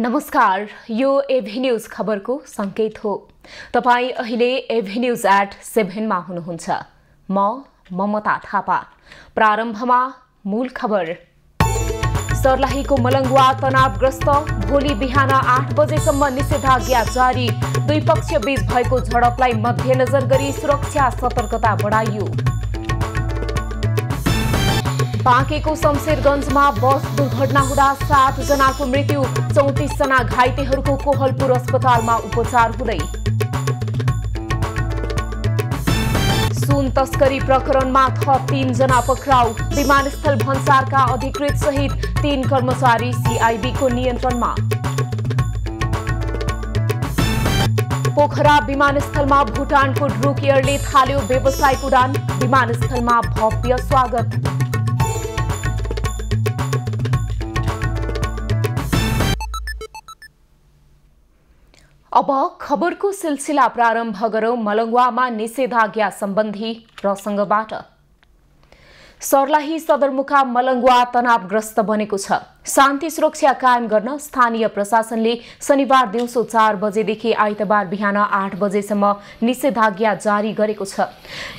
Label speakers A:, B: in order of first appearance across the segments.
A: नमस्कार, यो एभी न्यूज खबरको संकेत हो। तपाई अहिले एभी न्यूज @7 मा हुनुहुन्छ। म ममता थापा। प्रारम्भमा मूल खबर। सर्लाहीको मलंगवा तनावग्रस्त, भोलि बिहान 8 बजेसम्म निषेधाज्ञा जारी। दुई पक्ष बीच भएको झडपलाई मध्यनजर गरी सुरक्षा सतर्कता बढाइयो। बाँकेको शमशेरगञ्जमा बस दुर्घटना हुँदा 7 जनाको मृत्यु, 34 जना घाइतेहरूको कोहलपुर अस्पतालमा उपचार हुँदै। सुन तस्करी प्रकरणमा थप 3 जना पक्राउ, विमानस्थल भन्सारका अधिकृत सहित 3 कर्मचारी सीआईबीको नियन्त्रणमा। पोखरा विमानस्थलमा भुटानको ड्रुक एयरले थाल्यो व्यावसायिक उडान, विमानस्थलमा भव्य स्वागत। अब खबरको सिलसिला प्रारम्भ गरौं मलंगवामा निषेधाज्ञा सम्बन्धी प्रसंगबाट। सर्लाही सदरमुकाम मलंगवा तनावग्रस्त बनेको छ। शान्ति सुरक्षा कायम गर्न स्थानीय प्रशासनले शनिबार दिउँसो 4 बजेदेखि आइतबार बिहान 8 बजेसम्म निषेधाज्ञा जारी गरेको छ।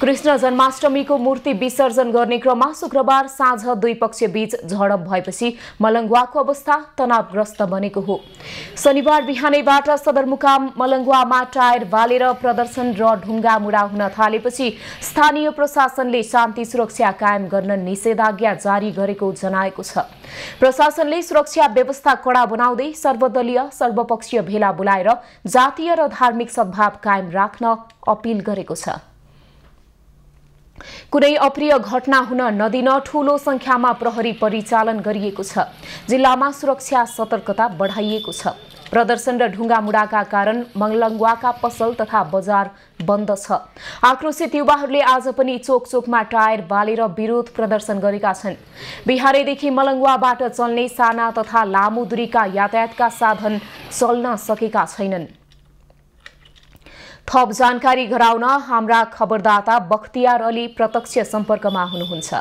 A: कृष्ण जन्माष्टमीको मूर्ति विसर्जन गर्ने क्रममा शुक्रबार साँझ दुई पक्ष बीच झडप भएपछि मलंगवाको अवस्था तनावग्रस्त बनेको हो। शनिबार बिहानैबाट सदरमुकाम मलंगवामा टायर बालेर प्रदर्शन र ढुङ्गा मुडा हुन थालेपछि स्थानीय प्रशासनले शान्ति सुरक्षा कायम गर्न निषेधाज्ञा जारी गरेको जनाएको छ। प्रशासनले सुरक्षा व्यवस्था कडा बनाउँदै सर्वदलीय सर्वपक्षीय भेला बोलाएर जातीय र धार्मिक सद्भाव कायम राख्न अपील गरेको छ। कुनै अप्रिय घटना हुन नदिन ठूलो संख्यामा प्रहरी परिचालन गरिएको छ। जिल्लामा सुरक्षा सतर्कता बढाइएको छ। प्रदर्शन र ढुङ्गा मुडाका कारण मलंगवाका पसल तथा बजार बन्द छ। आक्रोशित युवाहरूले आज पनि चोक चोकमा टायर बालेर विरोध प्रदर्शन गरेका छन्। बिहारैदेखि मलंगवाबाट चल्ने साना तथा लामो दूरीका यातायातका साधन चल्न सकेका छैनन्। थप जानकारी गराउन हाम्रा खबरदाता बख्तियार अली प्रत्यक्ष सम्पर्कमा हुनुहुन्छ।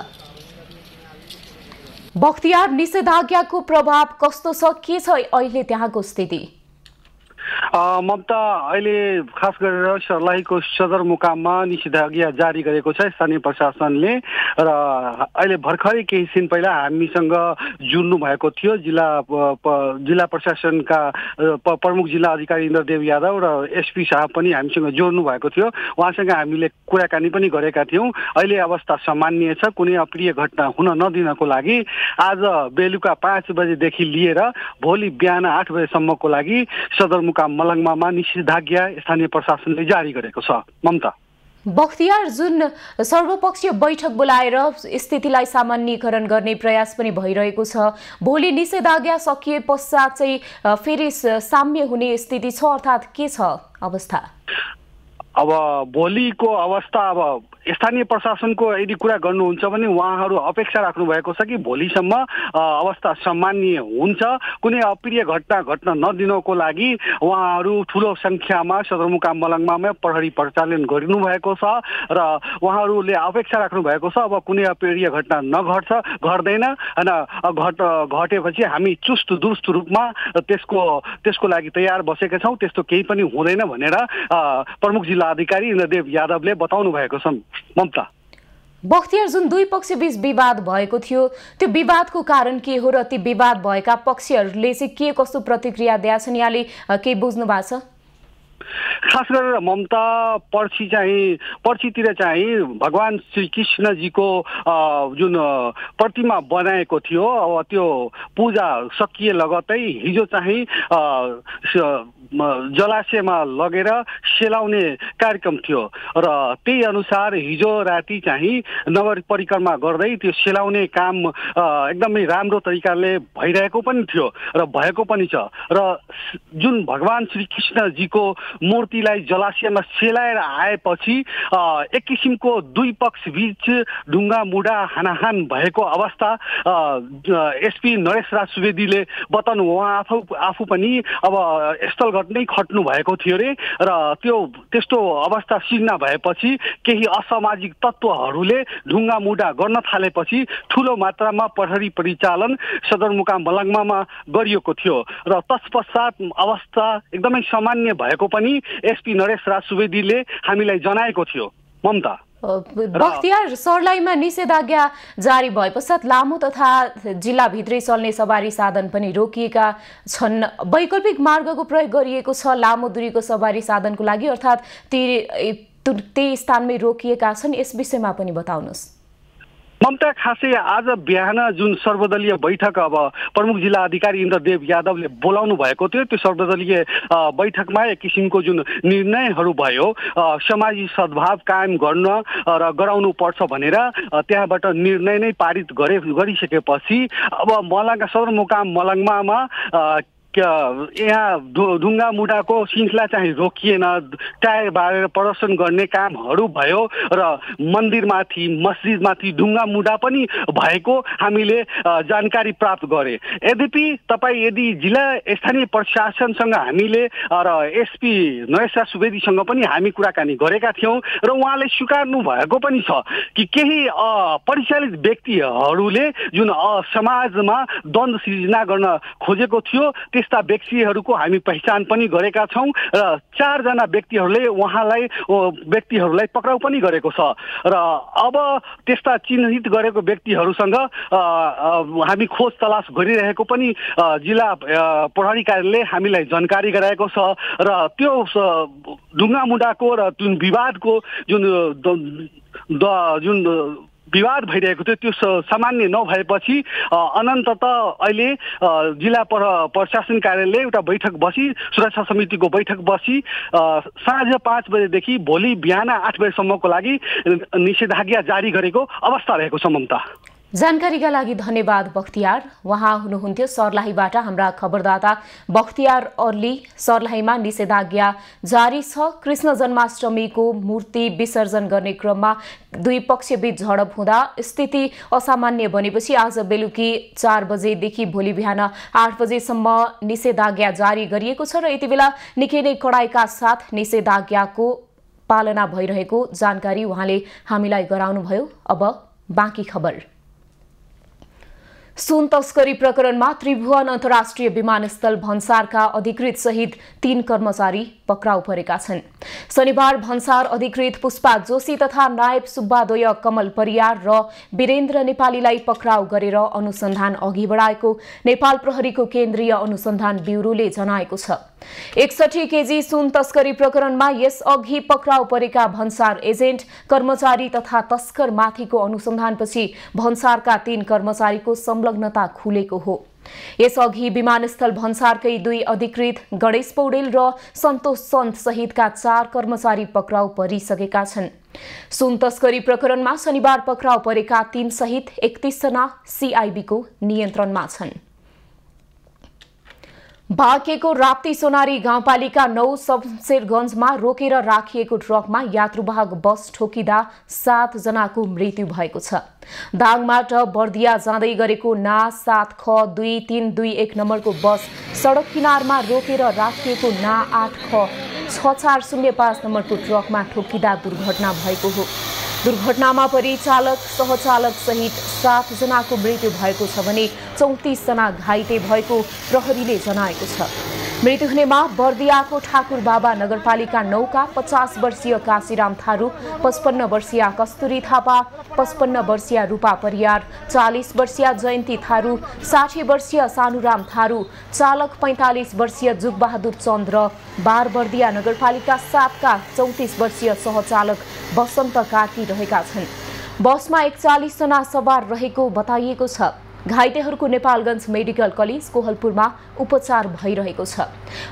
A: बख्तियार, निषेधाज्ञाको प्रभाव कस्तो छ, के छ अहिले त्यहाँको स्थिति?
B: ममता, अहिले खास गरेर सर्लाहीको सदरमुकाममा निषेधाज्ञा जारी गरेको छ स्थानीय प्रशासनले र अहिले भर्खरै केही दिन पहिला हामीसँग जुड्नु भएको थियो जिल्ला प्रशासनका प्रमुख जिल्ला अधिकारी इन्द्रदेव यादव र एसपी साहब पनि हामीसँग जोड्नु भएको थियो। उहाँसँग हामीले कुराकानी पनि गरेका थियौँ। अहिले अवस्था सामान्य छ। कुनै अप्रिय घटना हुन नदिनको लागि आज बेलुका 5 बजेदेखि लिएर भोलि बिहान 8 बजेसम्मको लागि सदरमुकाम मलंगवामा निषेधाज्ञा स्थानीय प्रशासनले जारी गरेको छ। ममता,
A: बख्तियार, जुन सर्वपक्षीय बैठक बोलाएर स्थितिलाई सामान्यीकरण गर्ने प्रयास पनि भइरहेको छ, भोलि निषेधाज्ञा सकिए पश्चात चाहिँ फेरि साम्य हुने स्थिति छ, अर्थात् के छ अवस्था?
B: अब भोलिको अवस्था, अब स्थानीय प्रशासनको यदि कुरा गर्नुहुन्छ भने उहाँहरू अपेक्षा राख्नु भएको छ कि भोलिसम्म अवस्था सामान्य हुन्छ। कुनै अप्रिय घटना घट्न नदिनको लागि उहाँहरू ठूलो संख्यामा सदरमुकाम मलंगवामा प्रहरी परिचालन गर्नु भएको छ र उहाँहरूले अपेक्षा राख्नु भएको छ अब कुनै अप्रिय घटना घट्दैन होइन। घटेपछि हामी चुस्त दुरुस्त रूपमा त्यसको लागि तयार बसेका छौँ। त्यस्तो केही पनि हुँदैन भनेर प्रमुख जिल्ला अधिकारी इन्द्रदेव यादवले बताउनु भएको छ। ममता,
A: बख्तियार, जुन दुई पक्ष बीच विवाद भएको थियो, त्यो विवादको कारण के हो र ती विवाद भएका पक्षहरूले चाहिँ के कस्तो प्रतिक्रिया दिएछन्, यहाँले केही बुझ्नु भएको छ?
B: खास गरेर ममता, पर्सितिर चाहिँ भगवान श्री कृष्णजीको जुन प्रतिमा बनाएको थियो, अब त्यो पूजा सकिए लगतै हिजो चाहिँ जलाशयमा लगेर सेलाउने कार्यक्रम थियो र त्यही अनुसार हिजो राति चाहिँ नगर परिक्रमा गर्दै त्यो सेलाउने काम एकदमै राम्रो तरिकाले भइरहेको पनि थियो र भएको पनि छ। र जुन भगवान श्री कृष्णजीको मूर्ति व्यक्तिलाई जलाशयमा सेलाएर आएपछि एक किसिमको दुई पक्ष बीच ढुङ्गा मुढा हानाहान भएको अवस्था एसपी नरेश राज सुवेदीले बताउनु। उहाँ आफू पनि अब स्थलगत नै खट्नु भएको थियो रे र त्यस्तो अवस्था सिर्जना भएपछि केही असामाजिक तत्त्वहरूले ढुङ्गा मुढा गर्न थालेपछि ठुलो मात्रामा प्रहरी परिचालन सदरमुकाम मलङ्गमामा गरिएको थियो र तत्पश्चात अवस्था एकदमै सामान्य भएको पनि एसपी नरेश राज सुवेदीले हामीलाई जनाएको थियो। ममता
A: बख्तियार, सर्लाहीमा निषेधाज्ञा जारी भए पश्चात लामो तथा जिल्लाभित्रै चल्ने सवारी साधन पनि रोकिएका छन्। वैकल्पिक मार्गको प्रयोग गरिएको छ लामो दूरीको सवारी साधनको लागि, अर्थात् त्यही स्थानमै रोकिएका छन्। यस विषयमा पनि बताउनुहोस्।
B: ममता, खासै आज बिहान जुन सर्वदलीय बैठक अब प्रमुख जिल्ला अधिकारी इन्द्रदेव यादवले बोलाउनु भएको थियो, त्यो सर्वदलीय बैठकमा एक किसिमको जुन निर्णयहरू भयो समाजी सद्भाव कायम गर्न र गराउनु पर्छ भनेर त्यहाँबाट निर्णय नै पारित गरिसकेपछि अब सदरमुकाम मलङ्गमामा यहाँ ढुङ्गा मुढाको श्रृङ्खला चाहिँ रोकिएन, टायर बारेर प्रदर्शन गर्ने कामहरू भयो र मन्दिरमाथि मस्जिदमाथि ढुङ्गा मुढा पनि भएको हामीले जानकारी प्राप्त गरे। यद्यपि तपाईँ यदि जिल्ला स्थानीय प्रशासनसँग हामीले र एसपी नरेश सुवेदीसँग पनि हामी कुराकानी गरेका थियौँ र उहाँले स्वीकार्नु भएको पनि छ कि केही परिचालित व्यक्तिहरूले जुन समाजमा द्वन्द्व सिर्जना गर्न खोजेको थियो त्यस्ता व्यक्तिहरूको हामी पहिचान पनि गरेका छौँ र 4 जना व्यक्तिहरूलाई पक्राउ पनि गरेको छ र अब त्यस्ता चिन्हित गरेको व्यक्तिहरूसँग हामी खोज तलास गरिरहेको पनि जिल्ला प्रहरी कार्यालयले हामीलाई जानकारी गराएको छ र त्यो ढुङ्गा मुढाको र जुन विवादको जुन विवाद भइरहेको थियो त्यो सामान्य नभएपछि अनन्ततः अहिले जिल्ला प्रशासन कार्यालयले एउटा बैठक बसी सुरक्षा समितिको बैठक बसी साँझ 5 बजेदेखि भोलि बिहान 8 बजेसम्मको लागि निषेधाज्ञा जारी गरेको अवस्था रहेको छ। ममता,
A: जानकारीका लागि धन्यवाद बख्तियार। उहाँ हुनुहुन्थ्यो सर्लाहीबाट हाम्रा खबरदाता बख्तियार अर्ली। सर्लाहीमा निषेधाज्ञा जारी छ। कृष्ण जन्माष्टमीको मूर्ति विसर्जन गर्ने क्रममा दुई पक्षबीच झडप हुँदा स्थिति असामान्य बनेपछि आज बेलुकी 4 बजेदेखि भोलि बिहान 8 बजेसम्म निषेधाज्ञा जारी गरिएको छ र यति बेला निकै नै कडाइका साथ निषेधाज्ञाको पालना भइरहेको जानकारी उहाँले हामीलाई गराउनुभयो। अब बाँकी खबर। सुन तस्करी प्रकरणमा त्रिभुवन अन्तर्राष्ट्रिय विमानस्थल भन्सारका अधिकृत सहित 3 कर्मचारी पक्राउ परेका छन्। शनिबार भन्सार अधिकृत पुष्पा जोशी तथा नायब सुब्बाद्वय कमल परियार र वीरेन्द्र नेपालीलाई पक्राउ गरेर अनुसन्धान अघि बढाएको नेपाल प्रहरीको केन्द्रीय अनुसन्धान ब्युरोले जनाएको छ। 61 केजी सुन तस्करी प्रकरणमा यस अघि पक्राउ परेका भन्सार एजेन्ट, कर्मचारी तथा तस्कर माथिको अनुसन्धानपछि भन्सारका 3 कर्मचारीको संलग्नता खुलेको हो। यसअघि विमानस्थल भन्सारकै 2 अधिकृत गणेश पौडेल र सन्तोष सन्त सहितका 4 कर्मचारी पक्राउ परिसकेका छन्। सुन तस्करी प्रकरणमा शनिबार पक्राउ परेका 3 सहित 31 जना सीआईबीको नियन्त्रणमा छन्। बाँकेको राप्ती सोनारी गाउँपालिका 9 शमशेरगञ्जमा रोकेर राखिएको ट्रकमा यात्रुवाहक बस ठोकिँदा 7 जनाको मृत्यु भएको छ। दाङबाट बर्दिया जाँदै गरेको ना 7ख2321 नम्बरको बस सडक किनारमा रोकेर राखिएको ना 8ख6405 नम्बरको ट्रकमा ठोकिँदा दुर्घटना भएको हो। दुर्घटनामा परिचालक, सहचालक सहित 7 जनाको मृत्यु भएको छ भने 34 जना घाइते भएको प्रहरीले जनाएको छ। मृत्यु हुनेमा बर्दियाको ठाकुर बाबा नगरपालिका 9 का 50 वर्षीय काशीराम थारू, 55 वर्षीय कस्तुरी थापा, 55 वर्षीय रूपा परियार, 40 वर्षीय जयन्ती थारू, 60 वर्षीय सानुराम थारू, चालक 45 वर्षीय जुगबहादुर चन्द्र, बारबर्दिया नगरपालिका 7 का 34 वर्षीय सहचालक बसन्त कार्की रहेका छन्। बसमा 41 जना सवार रहेको बताइएको छ। घाइतेहरूको नेपालगञ्ज मेडिकल कलेज कोहलपुरमा उपचार भइरहेको छ।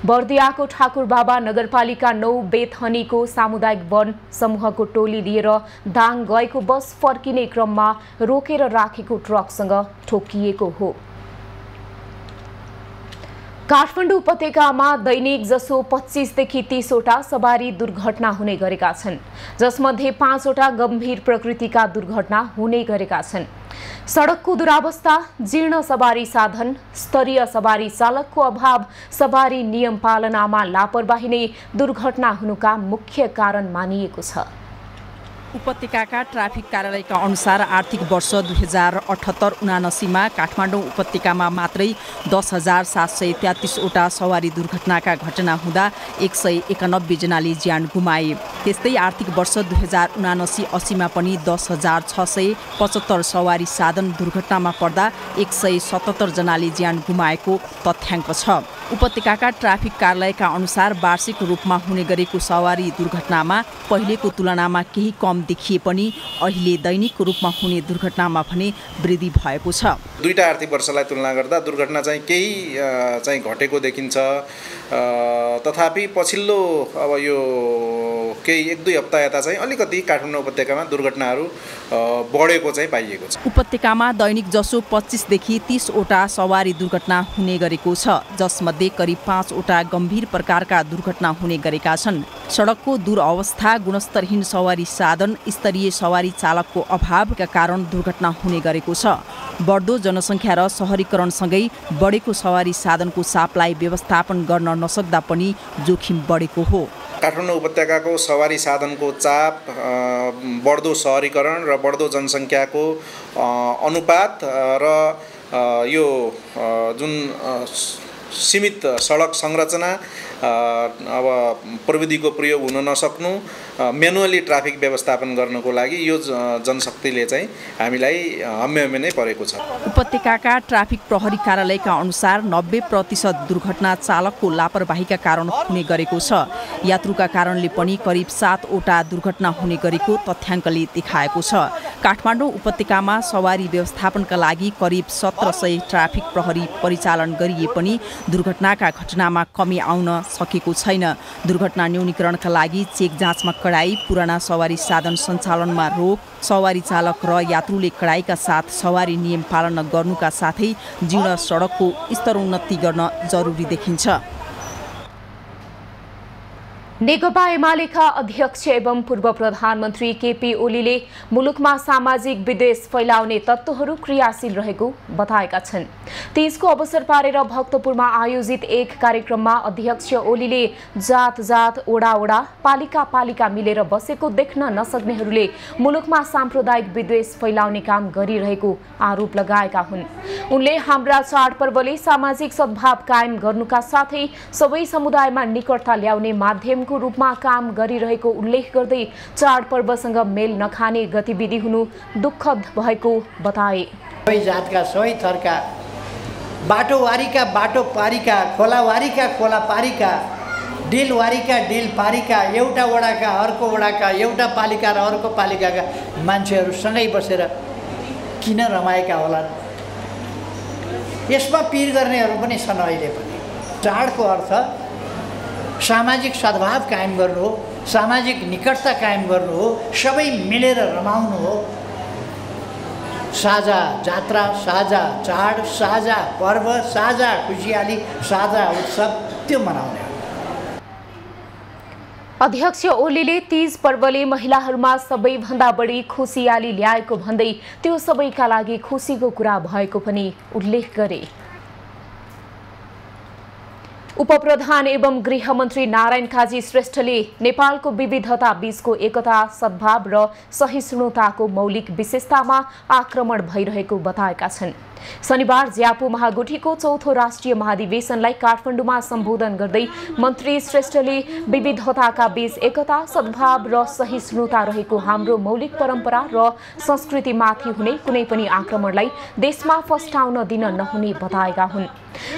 A: बर्दियाको ठाकुर बाबा नगरपालिका 9 बेथनीको सामुदायिक वन समूहको टोली लिएर दाङ गएको बस फर्किने क्रममा रोकेर राखेको ट्रकसँग ठोकिएको हो। काठमाडौँ उपत्यकामा दैनिक जसो 25 देखि 30 वटा सवारी दुर्घटना हुने गरेका छन्, जसमध्ये 5 वटा गम्भीर प्रकृतिका दुर्घटना हुने गरेका छन्। सडकको दुरावस्था, जीर्ण सवारी साधन, स्तरीय सवारी चालकको अभाव, सवारी नियम पालनामा लापरवाही नै दुर्घटना हुनुका मुख्य कारण मानिएको छ।
C: उपत्यकाका ट्राफिक कार्यालयका अनुसार आर्थिक वर्ष 2078-79 काठमाडौँ उपत्यकामा मात्रै 10,733 वटा सवारी दुर्घटनाका घटना हुँदा 191 जनाले ज्यान गुमाए। त्यस्तै आर्थिक वर्ष 2079-80 पनि 10,675 सवारी साधन दुर्घटनामा पर्दा 177 जनाले ज्यान गुमाएको तथ्याङ्क छ। उपत्यकाका ट्राफिक कार्यालयका अनुसार वार्षिक रूपमा हुने गरेको सवारी दुर्घटनामा पहिलेको तुलनामा केही कम देखिए पनि अहिले दैनिक रूपमा हुने दुर्घटनामा भने वृद्धि भएको छ।
D: दुईटा आर्थिक वर्षलाई तुलना गर्दा दुर्घटना चाहिँ केही चाहिँ घटेको देखिन्छ, तथापि पछिल्लो अब यो केही 1-2 हप्ता यता चाहिँ अलिकति काठमाडौँ उपत्यकामा दुर्घटनाहरू बढेको चाहिँ पाइएको छ।
C: उपत्यकामा दैनिक जसो 25 देखि 30 वटा सवारी दुर्घटना हुने गरेको छ, जसमध्ये करिब 5 वटा गम्भीर प्रकारका दुर्घटना हुने गरेका छन्। सडकको दुरअवस्था, गुणस्तरहीन सवारी साधन, स्तरीय सवारी चालकको अभावका कारण दुर्घटना हुने गरेको छ। बढ्दो जनसङ्ख्या र शहरीकरणसँगै बढेको सवारी साधनको चापलाई व्यवस्थापन गर्न नसक्दा पनि जोखिम बढेको हो।
D: काठमाडौँ उपत्यकाको सवारी साधनको चाप, बढ्दो शहरीकरण र बढ्दो जनसङ्ख्याको अनुपात र यो जुन सीमित सडक संरचना, अब प्रविधिको प्रयोग हुन नसक्नु, म्यानुअली ट्राफिक व्यवस्थापन गर्नको लागि यो जनशक्तिले चाहिँ हामीलाई हम्मे नै परेको छ।
C: उपत्यकाका ट्राफिक प्रहरी कार्यालयका अनुसार 90% दुर्घटना चालकको लापरवाहीका कारण हुने गरेको छ। यात्रुका कारणले पनि करिब 7 वटा दुर्घटना हुने गरेको तथ्याङ्कले देखाएको छ। काठमाडौँ उपत्यकामा सवारी व्यवस्थापनका लागि करिब 1700 ट्राफिक प्रहरी परिचालन गरिए पनि दुर्घटनाका घटनामा कमी आउन सकेको छैन। दुर्घटना न्यूनीकरणका लागि चेक जाँचमा कडाई, पुराना सवारी साधन सञ्चालनमा रोक, सवारी चालक र यात्रुले कडाईका साथ सवारी नियम पालना गर्नुका साथै जीर्ण सडकको स्तरोन्नति गर्न जरुरी देखिन्छ।
A: नेकपा एमालेका अध्यक्ष एवं पूर्व प्रधानमन्त्री केपी ओलीले मुलुकमा सामाजिक विद्वेष फैलाउने तत्त्वहरू क्रियाशील रहेको बताएका छन्। तीजको अवसर पारेर भक्तपुरमा आयोजित एक कार्यक्रममा अध्यक्ष ओलीले जात जात, ओडा ओडा, पालिका पालिका मिलेर बसेको देख्न नसक्नेहरूले मुलुकमा साम्प्रदायिक विद्वेष फैलाउने काम गरिरहेको आरोप लगाएका हुन्। उनले हाम्रा चाडपर्वले सामाजिक सद्भाव कायम गर्नुका साथै सबै समुदायमा निकटता ल्याउने माध्यमको रूपमा काम गरिरहेको उल्लेख गर्दै चाडपर्वसँग मेल नखाने गतिविधि हुनु दुःखद भएको बताए।
E: सबै जातका, सबै थरका, बाटोवारीका बाटो पारीका, खोलावारीका खोला पारीका, डिलवारीका डिल पारीका, एउटा वडाका अर्को वडाका, एउटा पालिका र अर्को पालिकाका मान्छेहरू सँगै बसेर किन रमाएका होलान्? यसमा पिर गर्नेहरू पनि छन्। अहिले पनि चाडको अर्थ सामाजिक सद्भाव कायम गर्नु हो, सामाजिक निकटता कायम गर्नु हो, सबै मिलेर रमाउनु हो। साझा जात्रा, साझा चाड, साझा पर्व, साझा खुसियाली, साझा उत्सव त्यो मनाउने हो।
A: अध्यक्ष ओलीले तीज पर्वले महिलाहरूमा सबैभन्दा बढी खुसियाली ल्याएको भन्दै त्यो सबैका लागि खुसीको कुरा भएको पनि उल्लेख गरे। उपप्रधान एवं गृहमन्त्री नारायण काजी श्रेष्ठले नेपालको विविधता बीचको एकता, सद्भाव र सहिष्णुताको मौलिक विशेषतामा आक्रमण भइरहेको बताएका छन्। शनिबार ज्यापू महागुठीको चौथो राष्ट्रिय महाधिवेशनलाई काठमाडौँमा सम्बोधन गर्दै मन्त्री श्रेष्ठले विविधताका बीच एकता, सद्भाव र सहिष्णुता रहेको हाम्रो मौलिक परम्परा र संस्कृतिमाथि हुने कुनै पनि आक्रमणलाई देशमा फस्टाउन दिन नहुने बताएका हुन्।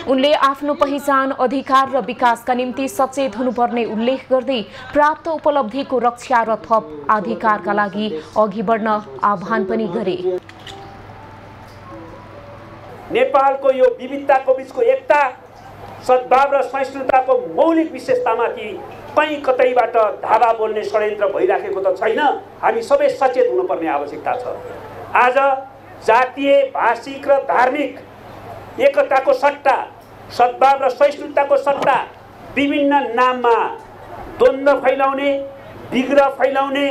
A: उनले आफ्नो पहिचान, अधिकार र विकासका निम्ति सचेत हुनुपर्ने उल्लेख गर्दै प्राप्त उपलब्धिको रक्षा र थप अधिकारका लागि अघि बढ्न आह्वान पनि गरे।
F: नेपालको यो विविधताको बीचको एकता, सद्भाव र सहिष्णुताको मौलिक विशेषतामाथि कहीँ कतैबाट धावा बोल्ने षड्यन्त्र भइराखेको त छैन। हामी सबै सचेत हुनुपर्ने आवश्यकता छ। आज जातीय, भाषिक र धार्मिक एकताको सट्टा सद्भाव र सहिष्णुताको सत्ता विभिन्न नाममा द्वन्द्व फैलाउने, विग्रह फैलाउने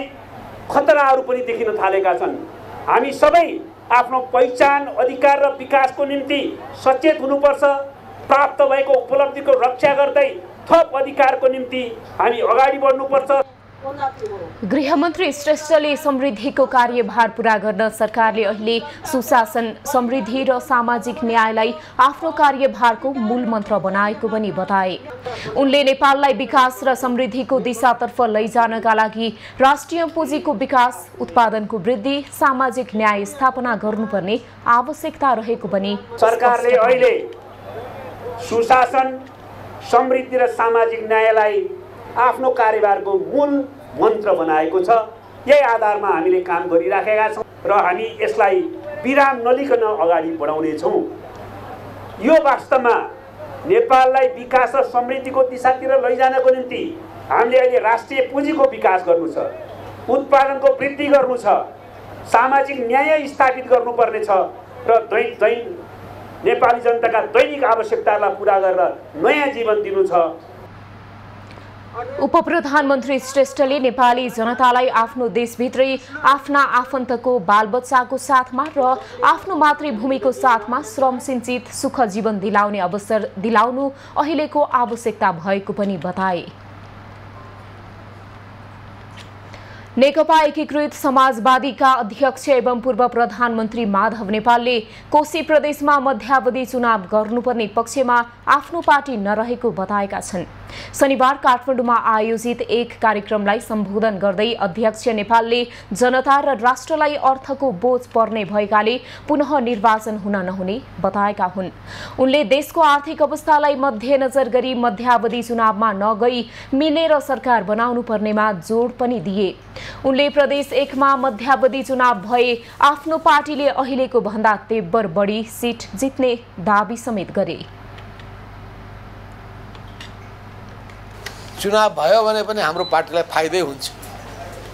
F: खतराहरू पनि देखिन थालेका छन्। हामी सबै आफ्नो पहिचान, अधिकार र विकासको निम्ति सचेत हुनुपर्छ। प्राप्त भएको उपलब्धिको रक्षा गर्दै थप अधिकारको निम्ति हामी अगाडि बढ्नुपर्छ।
A: गृहमन्त्री श्रेष्ठले समृद्धिको कार्यभार पूरा गर्न सरकारले अहिले सुशासन, समृद्धि र सामाजिक न्यायलाई आफ्नो कार्यभारको मूल मन्त्र बनाएको पनि बताए। उनले नेपाललाई विकास र समृद्धिको दिशातर्फ लैजानका लागि राष्ट्रिय पुँजीको विकास, उत्पादनको वृद्धि, सामाजिक न्याय स्थापना गर्नुपर्ने आवश्यकता रहेको पनि
F: सरकारले अहिले सुशासन, समृद्धि र सामाजिक न्यायलाई आफ्नो कार्यभारको मूल मन्त्र बनाएको छ। यही आधारमा हामीले काम गरिराखेका छौँ र हामी यसलाई विराम नलिकन अगाडि बढाउनेछौँ। यो वास्तवमा नेपाललाई विकास र समृद्धिको दिशातिर लैजानको निम्ति हामीले अहिले राष्ट्रिय पुँजीको विकास गर्नु छ, उत्पादनको वृद्धि गर्नु छ, सामाजिक न्याय स्थापित गर्नुपर्ने छ र नेपाली जनताका दैनिक आवश्यकतालाई पुरा गरेर नयाँ जीवन दिनु छ।
A: उपप्रधानमन्त्री श्रेष्ठले नेपाली जनतालाई आफ्नो देशभित्रै आफ्ना आफन्तको, बालबच्चाको साथमा र आफ्नो मातृभूमिको साथमा श्रम सिंचित सुख जीवन दिलाउने अवसर दिलाउनु अहिलेको आवश्यकता भएको पनि बताए। नेकपा एकीकृत समाजवादीका अध्यक्ष एवं पूर्व प्रधानमन्त्री माधव नेपालले कोशी प्रदेशमा मध्यावधि चुनाव गर्नुपर्ने पक्षमा आफ्नो पार्टी नरहेको बताएका छन्। शनिबार काठमाडौँमा आयोजित एक कार्यक्रमलाई सम्बोधन गर्दै अध्यक्ष नेपालले जनता र राष्ट्रलाई अर्थको बोझ पर्ने भएकाले पुनः निर्वाचन हुन नहुने बताएका हुन्। उनले देशको आर्थिक अवस्थालाई मध्यनजर गरी मध्यावधि चुनावमा नगई मिलेर सरकार बनाउनु पर्नेमा जोड पनि दिए। उनले प्रदेश 1 मा मध्यावधि चुनाव भए आफ्नो पार्टीले अहिलेको भन्दा तेब्बर बढी सिट जित्ने दाबी समेत गरे।
G: चुनाव भयो भने पनि हाम्रो पार्टीलाई फाइदै हुन्छ।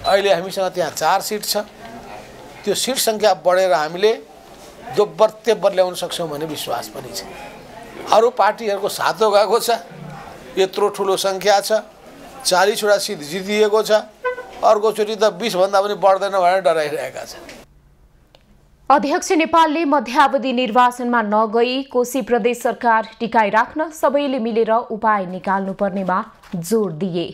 G: अहिले हामीसँग त्यहाँ 4 सिट छ। त्यो सिट सङ्ख्या बढेर हामीले दोब्बर तेब्बर ल्याउन सक्छौँ भन्ने विश्वास पनि छ। अरू पार्टीहरूको सातो गएको छ, यत्रो ठुलो सङ्ख्या छ, 40 वटा सिट जितिएको छ। अर्कोचोटि त 20 भन्दा पनि बढ्दैन भनेर डराइरहेका छन्।
A: अध्यक्ष नेपालले मध्यावधि निर्वाचनमा नगई कोशी प्रदेश सरकार टिकाइ राख्न सबैले मिलेर उपाय निकाल्नुपर्नेमा जोड दिए।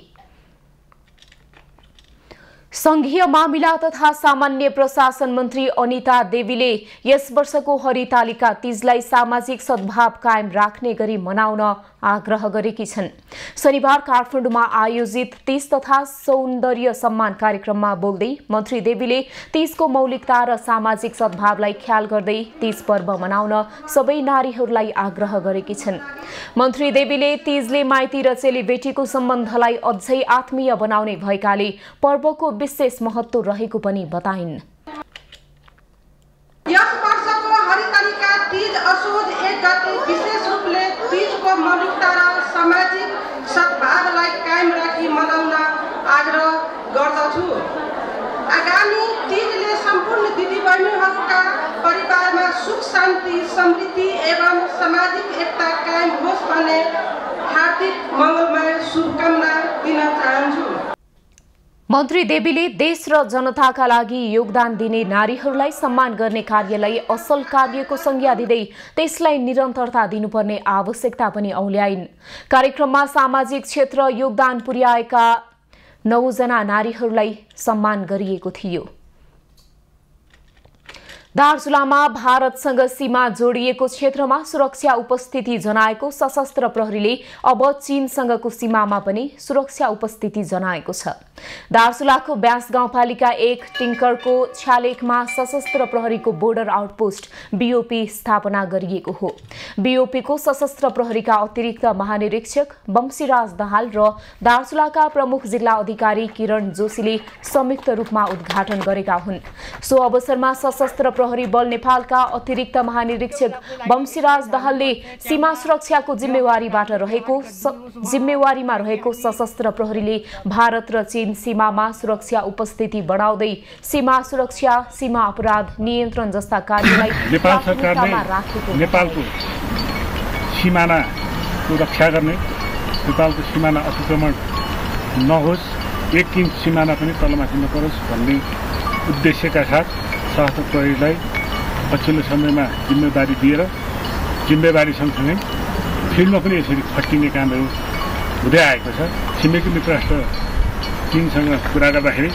A: संघीय मामिला तथा सामान्य प्रशासन मन्त्री अनिता देवीले यस वर्षको हरितालिका तीजलाई सामाजिक सद्भाव कायम राख्ने गरी मनाउन आग्रह गरेकी छन्। शनिबार काठमाडौँमा आयोजित तीज तथा सौन्दर्य सम्मान कार्यक्रममा बोल्दै मन्त्री देवीले तीजको मौलिकता र सामाजिक सद्भावलाई ख्याल गर्दै तीज पर्व मनाउन सबै नारीहरूलाई आग्रह गरेकी छन्। मन्त्री देवीले तीजले माइती र चेलीबेटीको सम्बन्धलाई अझै आत्मीय बनाउने भएकाले पर्वको विशेष महत्व रहेको पनि बताइन्।
H: यस वर्षको हरितालिका तीज असोज 1 गते विशेष रूपले तीजको मौलिकता र सामाजिक सद्भावलाई कायम राखी मनाउन आग्रह गर्दछु। आगामी तीजले सम्पूर्ण दिदीबहिनीहरूका परिवारमा सुख शान्ति समृद्धि एवं सामाजिक एकता कायम होस् भन्ने हार्दिक मङ्गलमय शुभकामना दिन चाहन्छु।
A: मन्त्री देवीले देश र जनताका लागि योगदान दिने नारीहरूलाई सम्मान गर्ने कार्यलाई असल कार्यको संज्ञा दिँदै त्यसलाई निरन्तरता दिनुपर्ने आवश्यकता पनि औल्याइन्। कार्यक्रममा सामाजिक क्षेत्र योगदान पुर्याएका 9 जना नारीहरूलाई सम्मान गरिएको थियो। दार्चुलामा भारतसँग सीमा जोडिएको क्षेत्रमा सुरक्षा उपस्थिति जनाएको सशस्त्र प्रहरीले अब चीनसँगको सीमामा पनि सुरक्षा उपस्थिति जनाएको छ। दार्चुलाको ब्यास गाउँपालिका 1 टिङ्करको छ्यालेखमा सशस्त्र प्रहरीको बोर्डर आउटपोस्ट बीओपी स्थापना गरिएको हो। बीओपीको सशस्त्र प्रहरीका अतिरिक्त महानिरीक्षक बमसीराज दाहाल र दार्चुलाका प्रमुख जिल्ला अधिकारी किरण जोशीले संयुक्त रूपमा उद्घाटन गरेका हुन्। सो अवसरमा सशस्त्र प्रहरी बल नेपालका अतिरिक्त महानिरीक्षक बमसीराज दाहालले सीमा सुरक्षाको जिम्मेवारीमा रहेको सशस्त्र प्रहरीले भारत र चीन सीमामा सुरक्षा उपस्थिति बढाउँदै सीमा सुरक्षा, सीमा अपराध नियन्त्रण जस्ता कार्यलाई
I: नेपाल सरकारले नेपालको सिमानाको रक्षा गर्ने, नेपालको सिमाना अतिक्रमण नहोस्, 1 इन्च सिमाना पनि तलमाथि नपरोस् भन्ने उद्देश्यका साथ सशस्त्र प्रहरीलाई पछिल्लो समयमा जिम्मेवारी दिएर जिम्मेवारी सँगसँगै फिल्डमा पनि यसरी खटिने कामहरू हुँदै आएको छ। छिमेकी मित्र राष्ट्र चीनसँग कुरा गर्दाखेरि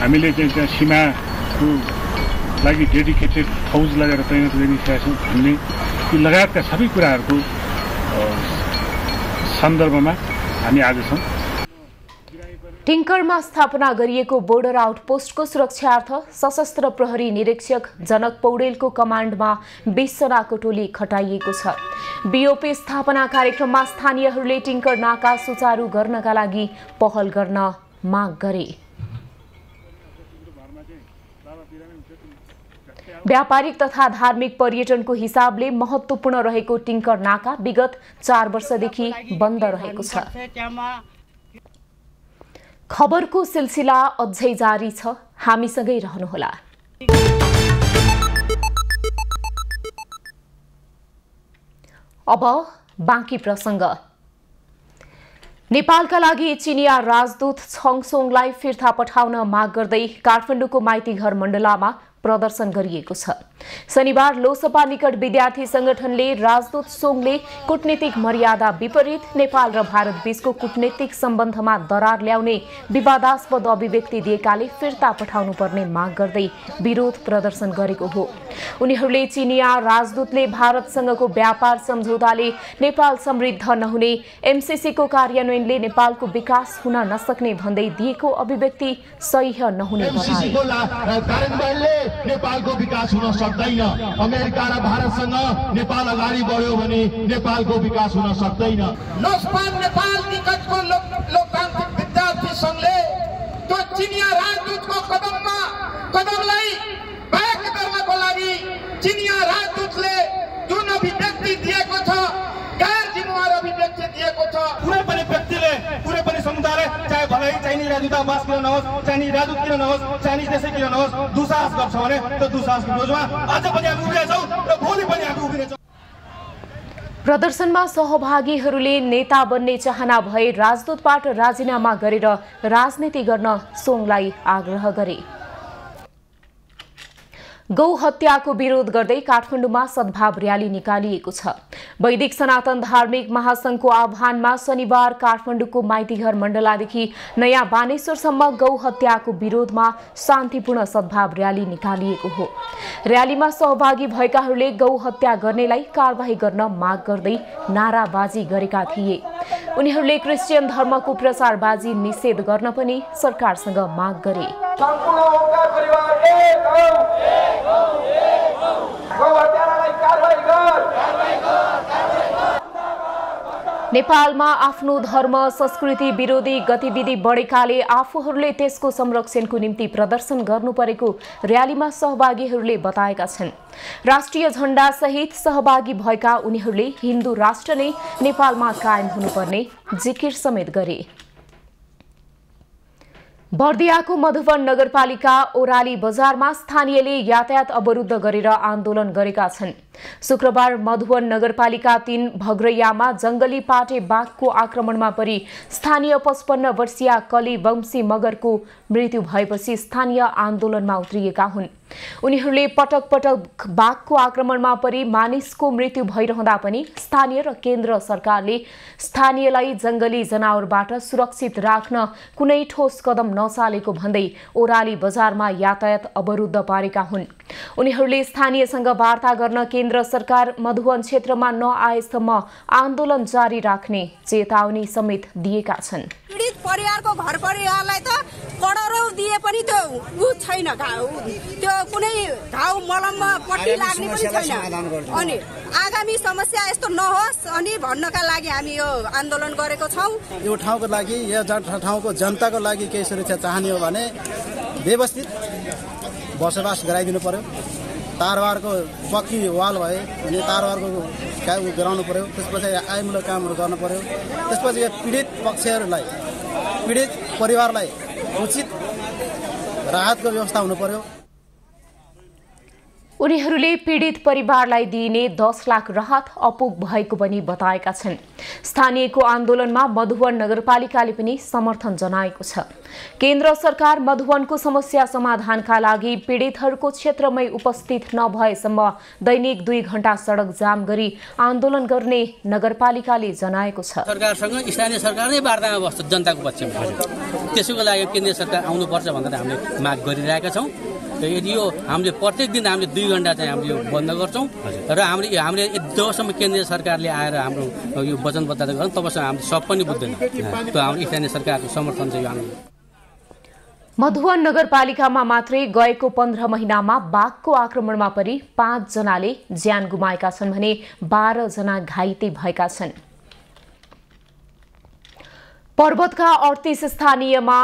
I: हामीले चाहिँ त्यहाँ सीमाको लागि डेडिकेटेड फौज लगेर तैनात गरिसकेका छौँ भन्ने यी लगायतका सबै कुराहरूको सन्दर्भमा हामी आज छौँ।
A: टिङ्करमा स्थापना गरिएको बोर्डर आउटपोस्टको सुरक्षार्थ सशस्त्र प्रहरी निरीक्षक जनक पौडेलको कमान्डमा 20 जनाको टोली खटाइएको छ। बीओपी स्थापना कार्यक्रममा स्थानीयहरूले टिङ्कर नाका सुचारू गर्नका लागि पहल गर्न माग गरे। व्यापारिक तथा धार्मिक पर्यटनको हिसाबले महत्त्वपूर्ण रहेको टिङ्कर नाका विगत 4 वर्षदेखि बन्द रहेको छ। खबरको सिलसिला अझै जारी छ, हामीसँगै रहनुहोला। अब बाँकी प्रसंग। नेपालका लागि चिनिया राजदूत छङसोङलाई फिर्ता पठाउन माग गर्दै काठमाडौँको माइतीघर मण्डलामा प्रदर्शन गरिएको छ। शनिबार लोसपा निकट विद्यार्थी संगठनले राजदूत सोङले कूटनीतिक मर्यादा विपरीत नेपाल र भारत बीचको कूटनीतिक सम्बन्धमा दरार ल्याउने विवादास्पद अभिव्यक्ति दिएकाले फिर्ता पठाउनु पर्ने माग गर्दै विरोध प्रदर्शन गरेको हो। उनीहरूले चिनिया राजदूतले भारतसँगको व्यापार सम्झौताले नेपाल समृद्ध नहुने, एमसीसीको कार्यान्वयनले नेपालको विकास हुन नसक्ने भन्दै दिएको अभिव्यक्ति सही नहुने बताए।
J: नेपालको विकास हुन सक्दैन। अमेरिका र भारतसँग नेपाल अगाडि बढ्यो भने नेपालको विकास हुन सक्दैन।
K: लोसपा नेपाल निकटको लोकतान्त्रिक विद्यार्थी संघले त्यो चिनिया राजदूतको कदमलाई ब्याक गर्नको लागि चिनिया राजदूतले जुन अभिव्यक्ति दिएको छ, गैर जिम्मेवार अभिव्यक्ति दिएको छ,
J: कुनै पनि व्यक्तिले, कुनै पनि समुदायले, चाहे भलै चाइनिज राजदूतावास किन नहोस्, चाइनिज राजदूत किन नहोस्, चाइनिज देशै किन नहोस्, दुस्साहस गर्छ भने त्यो दुस्साहसको विरोधमा आज पनि हामी उभिनेछौँ र भोलि पनि हामी उभिनेछौँ।
A: प्रदर्शनमा सहभागीहरूले नेता बन्ने चाहना भए राजदूतबाट राजीनामा गरेर राजनीति गर्न सोङलाई आग्रह गरे। गौ हत्याको विरोध गर्दै काठमाडौँमा सद्भाव र्याली निकालिएको छ। वैदिक सनातन धार्मिक महासंघको आह्वानमा शनिबार काठमाडौँको माइतीघर मण्डलादेखि नयाँ बानेश्वरसम्म गौ हत्याको विरोधमा शान्तिपूर्ण सद्भाव र्याली निकालिएको हो। र्यालीमा सहभागी भएकाहरूले गौ हत्या गर्नेलाई कारबाही गर्न माग गर्दै नाराबाजी गरेका थिए। उनीहरूले क्रिस्चियन धर्मको प्रचारबाजी निषेध गर्न पनि सरकारसँग माग गरे। नेपालमा आफ्नो धर्म संस्कृति विरोधी गतिविधि बढेकाले आफूहरूले त्यसको संरक्षणको निम्ति प्रदर्शन गर्नु परेको र्यालीमा सहभागीहरूले बताएका छन्। राष्ट्रिय झण्डा सहित सहभागी भएका उनीहरूले हिन्दू राष्ट्र नै नेपालमा कायम हुनुपर्ने जिकिर समेत गरे। बर्दियाको मधुवन नगरपालिका ओराली बजारमा स्थानीयले यातायात अवरुद्ध गरेर आन्दोलन गरेका छन्। शुक्रबार मधुवन नगरपालिका 3 भग्रैयामा जंगली पाटे बाघको आक्रमणमा परि स्थानीय 55 वर्षीय कली वंशी मगरको मृत्यु भएपछि स्थानीय आन्दोलनमा उत्रिएका हुन्। उनीहरूले पटक पटक बाघको आक्रमणमा परि मानिसको मृत्यु भइरहँदा पनि स्थानीय र केन्द्र सरकारले स्थानीयलाई जंगली जनावरबाट सुरक्षित राख्न कुनै ठोस कदम नचालेको भन्दै ओराली बजारमा यातायात अवरुद्ध पारेका हुन्। उनीहरूले स्थानीयसँग वार्ता गर्न केन्द्र सरकार मधुवन क्षेत्रमा नआएसम्म आन्दोलन जारी राख्ने चेतावनी समेत दिएका छन्।
L: पीडित परिवारको घर परिवारलाई त करोडौं दिए पनि त्यो छैन, त्यो कुनै घाउ मलममा पट्टी लाग्ने पनि छैन। अनि आगामी समस्या यस्तो नहोस् अनि भन्नका लागि हामी यो आन्दोलन गरेको छौं।
M: यो ठाउँको लागि, यो ठाउँको जनताको लागि केही सुरक्षा चाहने हो भने व्यवस्थित बसोबास गराइदिनु पर्यो। तारवारको पक्की वाल भए अनि तारवारको गराउनु पर्यो। त्यसपछि आइमूलक कामहरू गर्नु पर्यो। त्यसपछि पीडित पक्षहरूलाई, पीडित परिवारलाई उचित राहतको व्यवस्था हुनु पर्यो।
A: उनीहरूले पीडित परिवारलाई दिइने 10 लाख राहत अपुग भएको पनि बताएका छन्। स्थानीयको आन्दोलनमा मधुवन नगरपालिकाले पनि समर्थन जनाएको छ। केन्द्र सरकार मधुवनको समस्या समाधानका लागि पीडितहरूको क्षेत्रमै उपस्थित नभएसम्म दैनिक 2 घण्टा सडक जाम गरी आन्दोलन गर्ने नगरपालिकाले जनाएको छ।
N: सरकारसँग स्थानीय सरकार नै वार्तामा बस्छ जनताको पक्षमा। त्यसैको लागि केन्द्रीय सरकार आउनुपर्छ भनेर हामीले माग गरिरहेका छौँ। यदि यो हामीले प्रत्येक दिन हामीले 2 घण्टा चाहिँ हामीले बन्द गर्छौँ र हामीले जबसम्म केन्द्रीय सरकारले आएर हाम्रो यो वचनबद्धता गर्छ तबसम्म हामीले सब पनि बुझ्दैन। त्यो हाम्रो स्थानीय सरकारको समर्थन चाहिँ हामीले।
A: मधुवन नगरपालिकामा मात्रै गएको 15 महिनामा बाघको आक्रमणमा परि 5 जनाले ज्यान गुमाएका छन् भने 12 जना घाइते भएका छन्। पर्वतका 38 स्थानीयमा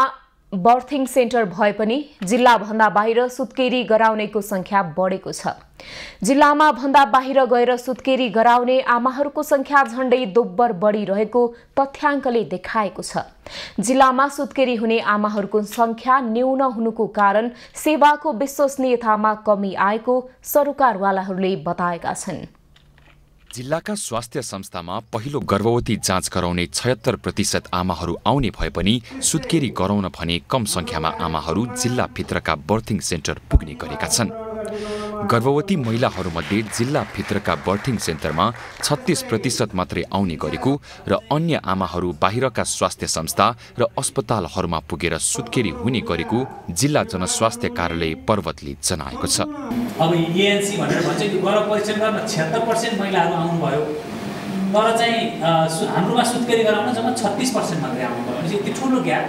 A: बर्थिङ सेन्टर भए पनि जिल्लाभन्दा बाहिर सुत्केरी गराउनेको संख्या बढेको छ। जिल्लामा भन्दा बाहिर गएर सुत्केरी गराउने आमाहरूको संख्या झण्डै दोब्बर बढिरहेको तथ्याङ्कले देखाएको छ। जिल्लामा सुत्केरी हुने आमाहरूको संख्या न्यून हुनुको कारण सेवाको विश्वसनीयतामा कमी आएको सरकारवालाहरूले बताएका छन्।
O: जिल्लाका स्वास्थ्य संस्थामा पहिलो गर्भवती जाँच गराउने 76% आमाहरू आउने भए पनि सुत्केरी गराउन भने कम संख्यामा आमाहरू जिल्लाभित्रका बर्थिङ सेन्टर पुग्ने गरेका छन्। गर्भवती महिलाहरूमध्ये जिल्लाभित्रका बर्थिङ सेन्टरमा 36% मात्रै आउने गरेको र अन्य आमाहरू बाहिरका स्वास्थ्य संस्था र अस्पतालहरूमा पुगेर सुत्केरी हुने गरेको जिल्ला जनस्वास्थ्य कार्यालय पर्वतले जनाएको छ।
P: अब एएनसी भनेर भन्छ कि गर्भ परीक्षण गर्न 76% महिलाहरू आउनुभयो, तर चाहिँ हाम्रोमा सुत्केरी गराउन जम्मा 36% मात्रै आउनुभयो। भने यति ठुलो ग्याप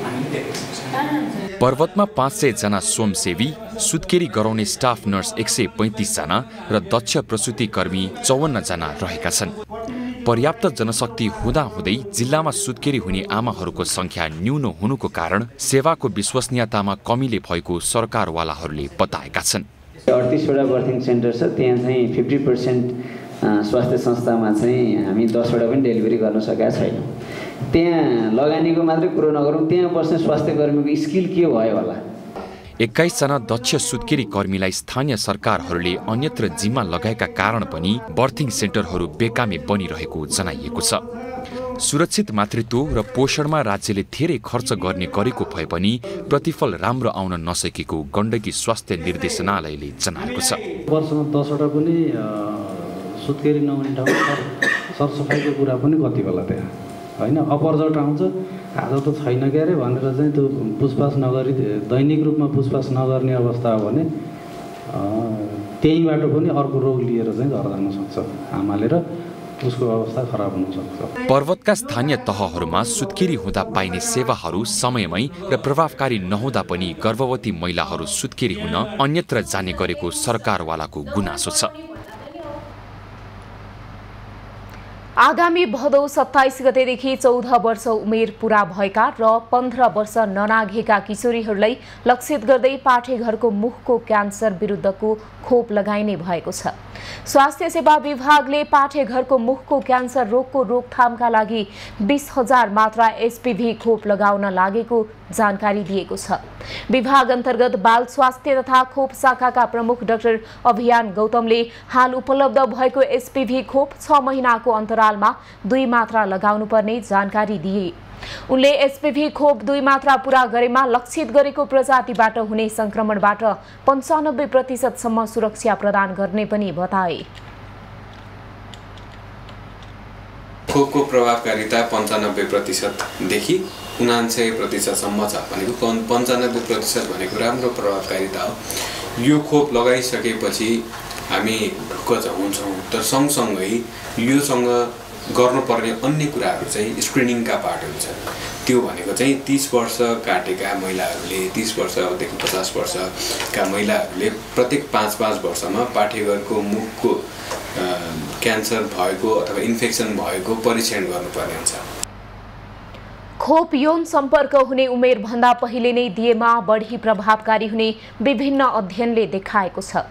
P: हामीले देखेका छौँ।
O: पर्वतमा 500 जना स्वयंसेवी, सुत्केरी गराउने स्टाफ नर्स 135 जना र दक्ष प्रसुति कर्मी 54 जना रहेका छन्। पर्याप्त जनशक्ति हुँदाहुँदै जिल्लामा सुत्केरी हुने आमाहरूको संख्या न्यून हुनुको कारण सेवाको विश्वसनीयतामा कमीले भएको सरकारवालाहरूले बताएका छन्।
Q: 38 वटा बर्थिङ सेन्टर छ, त्यहाँ चाहिँ 50% स्वास्थ्य संस्थामा चाहिँ हामी 10 वटा पनि डेलिभरी गर्न सकेका छैनौँ। त्यहाँ लगानीको मात्रै कुरो नगरौँ, त्यहाँ बस्ने स्वास्थ्य कर्मीको स्किल के भयो होला।
O: 21 जना दक्ष सुत्केरी कर्मीलाई स्थानीय सरकारहरूले अन्यत्र जिम्मा लगाएका कारण पनि बर्थिङ सेन्टरहरू बेकामी बनिरहेको जनाइएको छ। सुरक्षित मातृत्व र पोषणमा राज्यले धेरै खर्च गर्ने गरेको भए पनि प्रतिफल राम्रो आउन नसकेको गण्डकी स्वास्थ्य निर्देशनालयले जनाएको छ।
R: वर्षमा 10 वटा पनि सुत्केरी नहुने ठाउँमा सरसफाइको कुरा पनि कति बेला त्यहाँ होइन अपरजट आउँछ, आज त छैन के अरे भनेर चाहिँ त्यो पुछपाछ नगरी दैनिक रूपमा पुछपाछ नगर्ने अवस्था हो भने त्यहीँबाट पनि अर्को रोग लिएर चाहिँ घर जान सक्छ आमाले र उसको अवस्था खराब हुन सक्छ।
O: पर्वतका स्थानीय तहहरूमा सुत्केरी हुँदा पाइने सेवाहरू समयमै र प्रभावकारी नहुँदा पनि गर्भवती महिलाहरू सुत्केरी हुन अन्यत्र जाने गरेको सरकारवालाको गुनासो छ।
A: आगामी भदौ 27 गतेदेखि 14 वर्ष उमेर पूरा भएका र 15 वर्ष ननाघेका किशोरीहरूलाई लक्षित गर्दै पाठेघरको मुखको क्यान्सर विरुद्धको खोप लगाइने भएको छ। स्वास्थ्य सेवा विभागले पाठेघरको मुखको क्यान्सर रोगको रोकथामका लागि 20,000 मात्रा एसपीभी खोप लगाउन लागेको जानकारी दिएको छ। विभाग अन्तर्गत बाल स्वास्थ्य तथा खोप शाखाका प्रमुख डाक्टर अभियान गौतमले हाल उपलब्ध भएको एसपीभी खोप 6 महिनाको अन्तरालमा 2 मात्रा लगाउनुपर्ने जानकारी दिए। उनले एसपीभी खोप 2 मात्रा पूरा गरेमा लक्षित गरेको प्रजातिबाट हुने संक्रमणबाट 95% सम्म सुरक्षा प्रदान गर्ने पनि बताए।
S: खोपको प्रभावकारिता 95% देखि 99% सम्म छ भनेको 95% भनेको राम्रो प्रभावकारिता हो। यो खोप लगाइसकेपछि हामी ढुक्क हुन्छौँ, तर सँगसँगै योसँग गर्नुपर्ने अन्य कुराहरू चाहिँ स्क्रिनिङका पार्टहरू छन्। त्यो भनेको चाहिँ 30 वर्ष काटेका महिलाहरूले 30 वर्षदेखि 50 वर्षका महिलाहरूले प्रत्येक 5-5 वर्षमा पाठेघरको मुखको क्यान्सर भएको अथवा इन्फेक्सन भएको परीक्षण गर्नुपर्ने हुन्छ।
A: खोप यौन सम्पर्क हुने उमेर भन्दा पहिले नै दिएमा बढी प्रभावकारी हुने विभिन्न अध्ययनले देखाएको छ।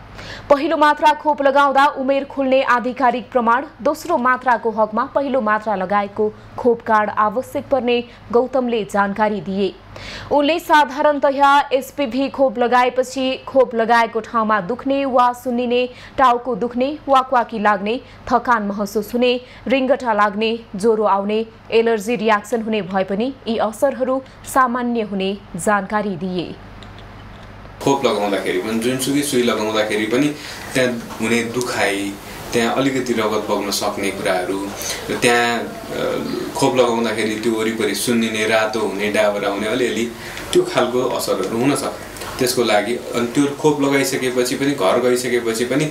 A: पहिलो मात्रा खोप लगाउँदा उमेर खुल्ने आधिकारिक प्रमाण, दोस्रो मात्राको हकमा पहिलो मात्रा लगाएको खोप कार्ड आवश्यक पर्ने गौतमले जानकारी दिए। उनले साधारणतया एसपीभी खोप लगाएपछि खोप लगाएको ठाउँमा दुख्ने वा सुन्निने, टाउको दुख्ने, वाकवाकी लाग्ने, थकान महसुस हुने, रिङ्गटा लाग्ने, ज्वरो आउने, एलर्जी रियाक्सन हुने भए पनि यी असरहरू सामान्य हुने जानकारी दिए।
S: खोप लगाउँदाखेरि पनि जुनसुकै सुई लगाउँदाखेरि पनि त्यहाँ हुने दुखाइ, त्यहाँ अलिकति रगत बग्न सक्ने कुराहरू, त्यहाँ खोप लगाउँदाखेरि त्यो वरिपरि सुन्निने, रातो हुने, डाबर आउने, अलिअलि त्यो खालको असरहरू हुनसक्छ। त्यसको लागि अनि त्यो खोप लगाइसकेपछि पनि घर गइसकेपछि पनि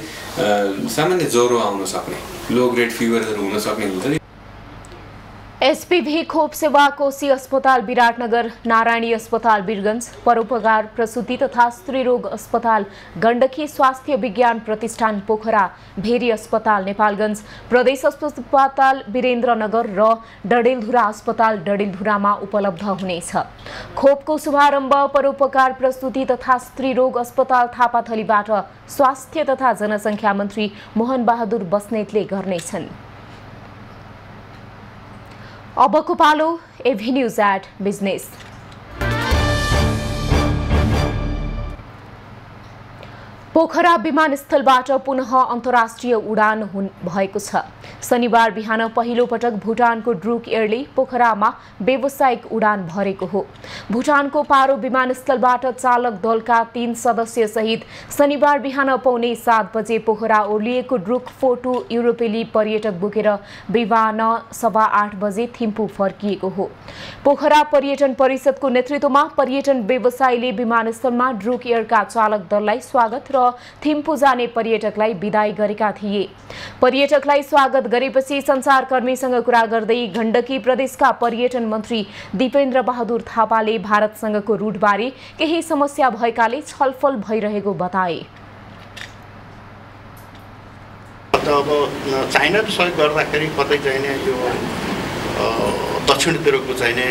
S: सामान्य ज्वरो आउन सक्ने, लो ग्रेड फिभरहरू हुन सक्ने हुन्छ।
A: एसपीभी खोप सेवा कोशी अस्पताल विराटनगर, नारायणी अस्पताल वीरगंज, परोपकार प्रसूति तथा स्त्रीरोग अस्पताल गण्डकी, स्वास्थ्य विज्ञान प्रतिष्ठान पोखरा, भेरी अस्पताल नेपालगञ्ज, प्रदेश अस्पताल वीरेन्द्रनगर र डडेलधुरा अस्पताल डडेलधुरामा उपलब्ध हुनेछ। खोपको शुभारम्भ परोपकार प्रसूति तथा स्त्रीरोग अस्पताल थापाथलीबाट स्वास्थ्य तथा जनसङ्ख्या मन्त्री मोहन बहादुर बस्नेतले गर्नेछन्। अबको पालो एभी न्यूज एट बिजनेस। पोखरा विमानस्थलबाट पुनः अन्तर्राष्ट्रिय उडान भएको छ। शनिबार बिहान पहिलो पटक भुटानको ड्रुक एयरले पोखरामा व्यावसायिक उडान भरेको हो। भुटानको पारो विमानस्थलबाट चालक दलका 3 सदस्य सहित शनिबार बिहान पौने 7 बजे पोखरा ओर्लिएको ड्रुक 42 युरोपेली पर्यटक बोकेर बिहान 8:15 बजे थिम्पू फर्किएको हो। पोखरा पर्यटन परिषदको नेतृत्वमा पर्यटन व्यवसायीले विमानस्थलमा ड्रुक एयरका चालक दललाई स्वागत र थिम्पू जाने पर्यटकलाई बिदाई गरेका थिए। पर्यटकलाई स्वागत गरेपछि सञ्चारकर्मीसँग कुरा गर्दै गण्डकी प्रदेशका पर्यटन मन्त्री दिपेन्द्र बहादुर थापाले भारतसँगको रूटबारे केही समस्या भएकाले छलफल भइरहेको बताए।
T: अब चाइनासँग गर्दाखेरि कतै चाहिने यो दक्षिणतिरको चाहिने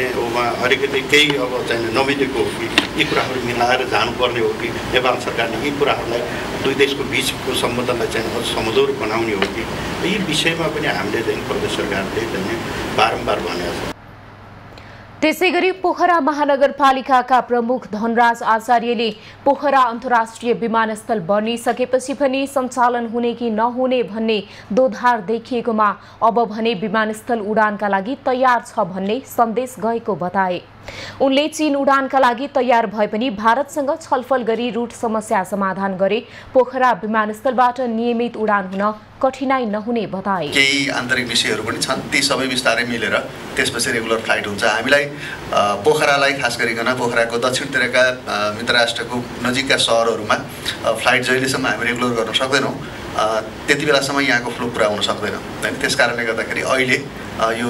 T: अलिकति केही अब चाहिने नमिलेको हो कि यी कुराहरू मिलाएर जानुपर्ने हो कि नेपाल सरकारले यी कुराहरूलाई दुई देशको बिचको सम्बन्धलाई चाहिँ अझ समधुर बनाउने हो कि यी विषयमा पनि हामीले चाहिँ प्रदेश सरकारले चाहिँ बारम्बार भनेको छ।
A: त्यसैगरी पोखरा महानगरपालिकाका प्रमुख धनराज आचार्यले पोखरा अन्तर्राष्ट्रिय विमानस्थल बनिसकेपछि पनि सञ्चालन हुने कि नहुने भन्ने दोधार देखिएकोमा अब भने विमानस्थल उडानका लागि तयार छ भन्ने सन्देश गएको बताए। उनले चीन उडानका लागि तयार भए पनि भारतसँग छलफल गरी रुट समस्या समाधान गरे पोखरा विमानस्थलबाट नियमित उडान हुन कठिनाई नहुने बताए।
U: केही आन्तरिक विषयहरू पनि छन्, ती सबै बिस्तारै मिलेर त्यसपछि रेगुलर फ्लाइट हुन्छ। हामीलाई पोखरालाई खास गरिकन पोखराको दक्षिणतिरका मित्र राष्ट्रको नजिकका सहरहरूमा फ्लाइट जहिलेसम्म हामी रेगुलर गर्न सक्दैनौँ त्यति बेलासम्म यहाँको फ्लो पुरा हुन सक्दैन हैन। त्यसकारणले गर्दाखेरि अहिले यो